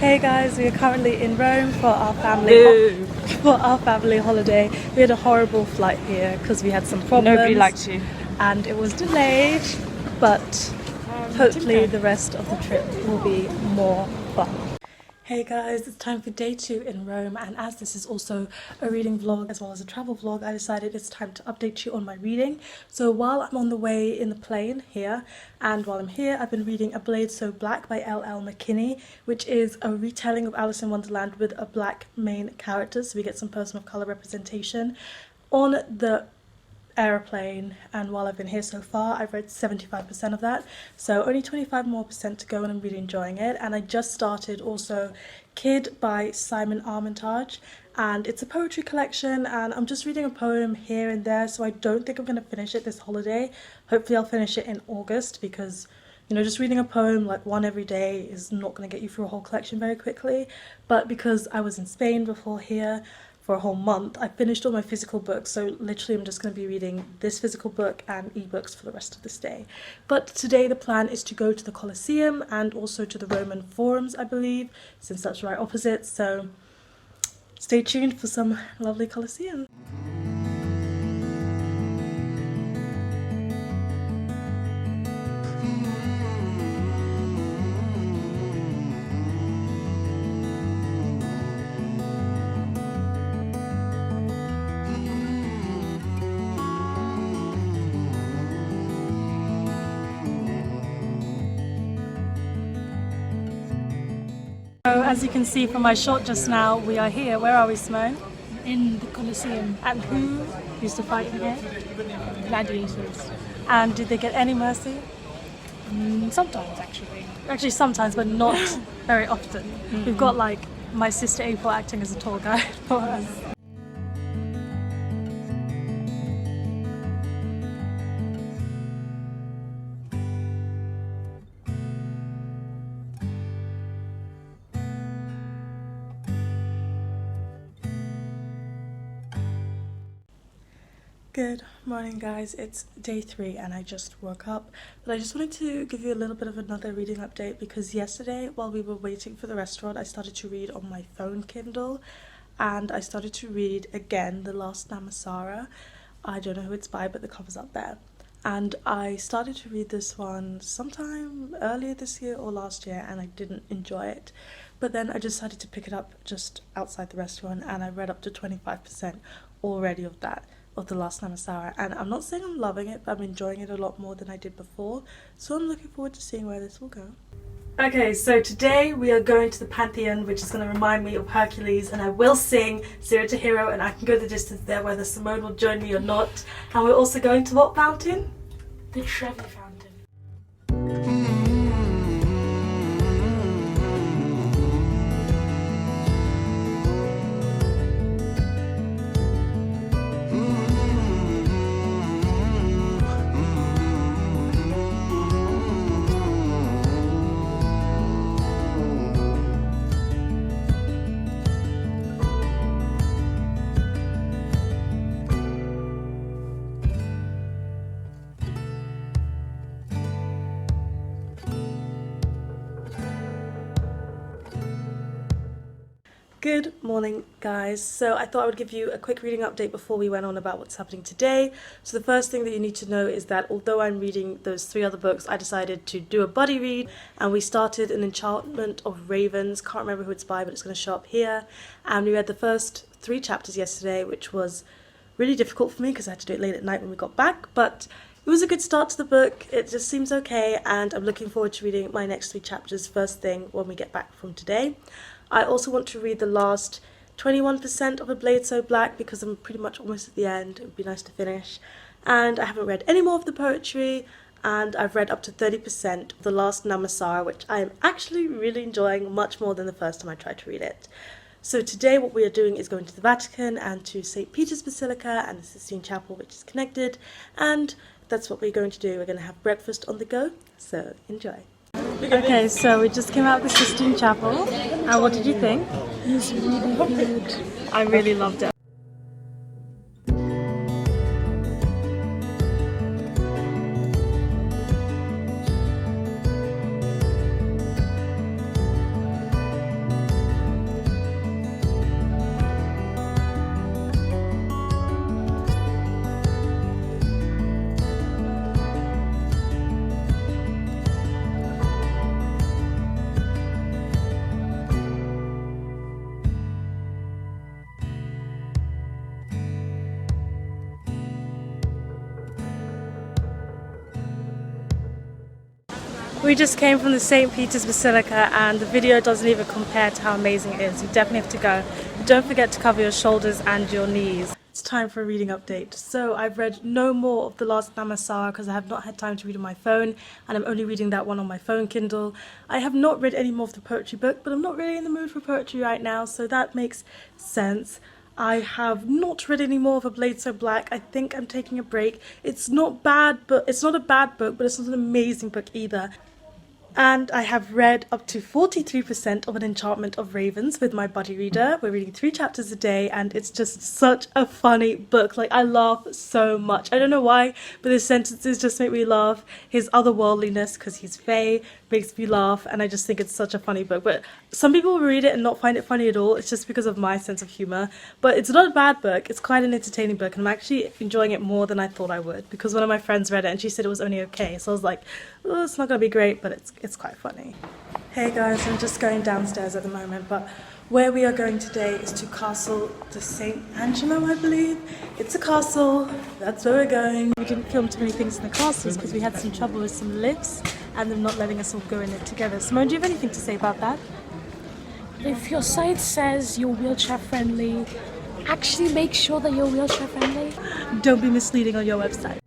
Hey guys, we are currently in Rome for our family holiday. We had a horrible flight here because we had some problems. Nobody liked you. And it was delayed, but hopefully the rest of the trip will be more fun. Hey guys, it's time for day 2 in Rome, and as this is also a reading vlog as well as a travel vlog, I decided it's time to update you on my reading. So while I'm on the way in the plane here, and while I'm here, I've been reading A Blade So Black by L.L. McKinney, which is a retelling of Alice in Wonderland with a black main character, so we get some person of colour representation. On the aeroplane, and while I've been here so far, I've read 75% of that, so only 25% more to go, and I'm really enjoying it. And I just started also Kid by Simon Armitage, and it's a poetry collection, and I'm just reading a poem here and there, so I don't think I'm going to finish it this holiday. Hopefully I'll finish it in August, because you know, just reading a poem like one every day is not going to get you through a whole collection very quickly. But because I was in Spain before here for a whole month, I finished all my physical books, so literally I'm just going to be reading this physical book and ebooks for the rest of this day. But today the plan is to go to the Colosseum and also to the Roman Forums, I believe, since that's right opposite, so stay tuned for some lovely Colosseum. So as you can see from my shot just now, we are here. Where are we, Simone? In the Colosseum. And who used to fight in here? Gladiators. And did they get any mercy? Sometimes, actually. Actually sometimes, but not very often. We've got like my sister April acting as a tour guide for us. Good morning guys, it's day 3 and I just woke up, but I just wanted to give you a little bit of another reading update because yesterday while we were waiting for the restaurant I started to read on my phone Kindle, and I started to read again The Last Namsara. I don't know who it's by, but the cover's up there, and I started to read this one sometime earlier this year or last year and I didn't enjoy it, but then I decided to pick it up just outside the restaurant and I read up to 25% already of The Last Namsara, and I'm not saying I'm loving it, but I'm enjoying it a lot more than I did before, so I'm looking forward to seeing where this will go. Okay, so today we are going to the Pantheon, which is going to remind me of Hercules, and I will sing Zero to Hero, and I can go the distance there whether Simone will join me or not. And we're also going to what fountain? The Trevi Fountain. Good morning guys, so I thought I would give you a quick reading update before we went on about what's happening today. So the first thing that you need to know is that although I'm reading those 3 other books, I decided to do a buddy read, and we started an Enchantment of Ravens. Can't remember who it's by, but it's going to show up here, and we read the first 3 chapters yesterday, which was really difficult for me because I had to do it late at night when we got back, but it was a good start to the book. It just seems okay, and I'm looking forward to reading my next 3 chapters first thing when we get back from today. I also want to read the last 21% of A Blade So Black because I'm pretty much almost at the end. It would be nice to finish. And I haven't read any more of the poetry, and I've read up to 30% of The Last Namsara, which I am actually really enjoying much more than the first time I tried to read it. So today what we are doing is going to the Vatican and to St. Peter's Basilica and the Sistine Chapel, which is connected, and that's what we're going to do. We're going to have breakfast on the go, so enjoy. Okay, so we just came out of the Sistine Chapel, and what did you think? It was really good. I really loved it. We just came from the St. Peter's Basilica and the video doesn't even compare to how amazing it is. You definitely have to go. Don't forget to cover your shoulders and your knees. It's time for a reading update. So I've read no more of the last Namsara because I have not had time to read on my phone, and I'm only reading that one on my phone Kindle. I have not read any more of the poetry book, but I'm not really in the mood for poetry right now, so that makes sense. I have not read any more of A Blade So Black. I think I'm taking a break. It's not bad, but it's not a bad book, but it's not an amazing book either. And I have read up to 43% of An Enchantment of Ravens with my buddy reader. We're reading 3 chapters a day and it's just such a funny book. Like, I laugh so much. I don't know why, but his sentences just make me laugh. His otherworldliness, because he's Fae, makes me laugh, and I just think it's such a funny book. But some people will read it and not find it funny at all. It's just because of my sense of humour. But it's not a bad book. It's quite an entertaining book, and I'm actually enjoying it more than I thought I would, because one of my friends read it and she said it was only okay. So I was like, oh, it's not going to be great, but it's quite funny. Hey guys, I'm just going downstairs at the moment, but where we are going today is to Castle de St. Angelo, I believe. It's a castle, that's where we're going. We didn't film too many things in the castles because we had some trouble with some lifts and them not letting us all go in it together. Simone, do you have anything to say about that? If your site says you're wheelchair friendly, actually make sure that you're wheelchair friendly. Don't be misleading on your website.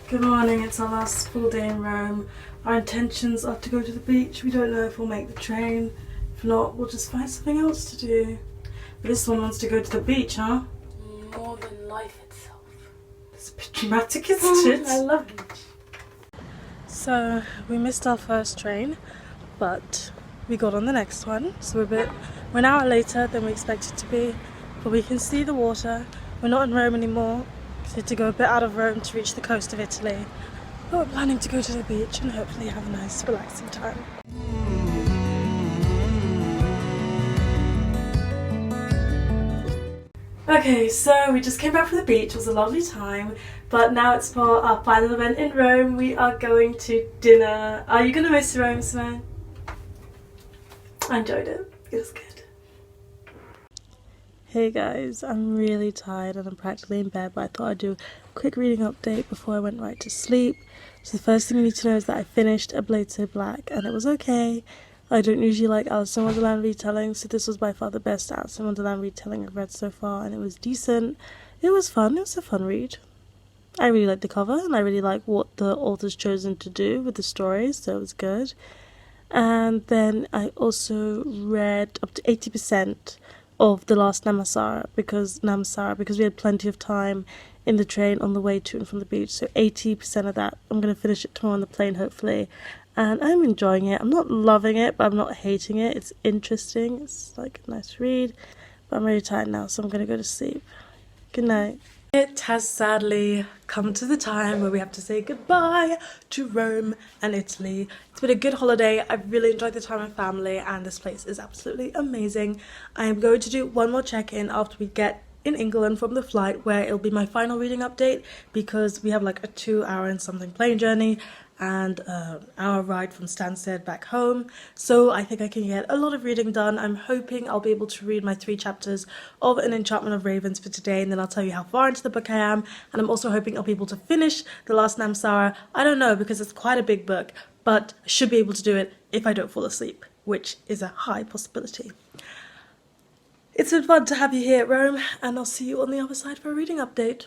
Good morning, it's our last full day in Rome. Our intentions are to go to the beach. We don't know if we'll make the train. If not, we'll just find something else to do. But this one wants to go to the beach, huh? More than life itself. It's a bit dramatic, isn't it? I love it. So, we missed our first train, but we got on the next one. So we're an hour later than we expected to be, but we can see the water. We're not in Rome anymore. So to go a bit out of Rome to reach the coast of Italy. But we're planning to go to the beach and hopefully have a nice relaxing time. Okay, so we just came back from the beach. It was a lovely time, but now it's for our final event in Rome. We are going to dinner. Are you going to miss Rome, Simone? I enjoyed it. It was good. Hey guys, I'm really tired and I'm practically in bed, but I thought I'd do a quick reading update before I went right to sleep. So the first thing you need to know is that I finished A Blade So Black and it was okay. I don't usually like Alice in Wonderland retelling, so this was by far the best Alice in Wonderland retelling I've read so far, and it was decent. It was fun, it was a fun read. I really liked the cover and I really like what the author's chosen to do with the stories, so it was good. And then I also read up to 80% of the last Namsara because we had plenty of time in the train on the way to and from the beach, so 80% of that. I'm going to finish it tomorrow on the plane hopefully, and I'm enjoying it. I'm not loving it, but I'm not hating it. It's interesting, it's like a nice read, but I'm really tired now, so I'm going to go to sleep. Good night. It has sadly come to the time where we have to say goodbye to Rome and Italy. It's been a good holiday. I've really enjoyed the time with family and this place is absolutely amazing. I am going to do one more check-in after we get in England from the flight, where it'll be my final reading update because we have like a 2-hour and something plane journey and an hour ride from Stansted back home, so I think I can get a lot of reading done. I'm hoping I'll be able to read my 3 chapters of An Enchantment of Ravens for today, and then I'll tell you how far into the book I am, and I'm also hoping I'll be able to finish the last Namsara. I don't know because it's quite a big book, but I should be able to do it if I don't fall asleep, which is a high possibility. It's been fun to have you here at Rome, and I'll see you on the other side for a reading update.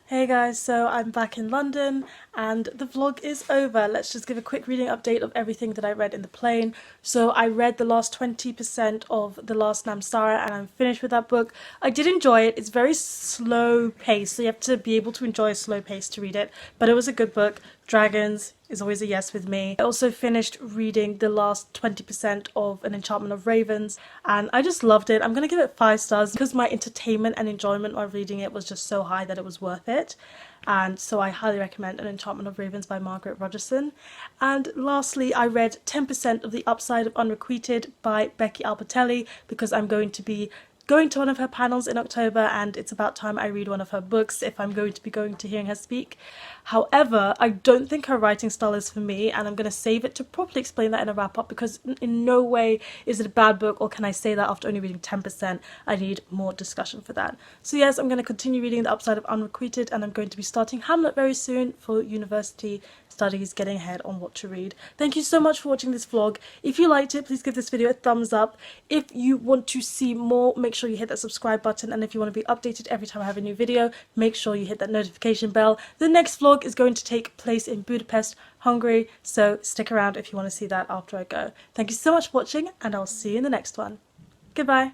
Hey guys, so I'm back in London and the vlog is over. Let's just give a quick reading update of everything that I read in the plane. So I read the last 20% of The Last Namsara and I'm finished with that book. I did enjoy it. It's very slow paced, so you have to be able to enjoy a slow pace to read it. But it was a good book. Dragons is always a yes with me. I also finished reading the last 20% of An Enchantment of Ravens and I just loved it. I'm going to give it 5 stars because my entertainment and enjoyment while reading it was just so high that it was worth it. And so I highly recommend An Enchantment of Ravens by Margaret Rogerson. And lastly, I read 10% of The Upside of Unrequited by Becky Albertalli because I'm going to be going to one of her panels in October, and it's about time I read one of her books if I'm going to be going to hearing her speak. However, I don't think her writing style is for me, and I'm going to save it to properly explain that in a wrap-up, because in no way is it a bad book, or can I say that after only reading 10%. I need more discussion for that. So yes, I'm going to continue reading The Upside of Unrequited, and I'm going to be starting Hamlet very soon for university studies, getting ahead on what to read. Thank you so much for watching this vlog. If you liked it, please give this video a thumbs up. If you want to see more, make sure you hit that subscribe button, and if you want to be updated every time I have a new video, make sure you hit that notification bell. The next vlog is going to take place in Budapest, Hungary, so stick around if you want to see that after I go. Thank you so much for watching, and I'll see you in the next one. Goodbye.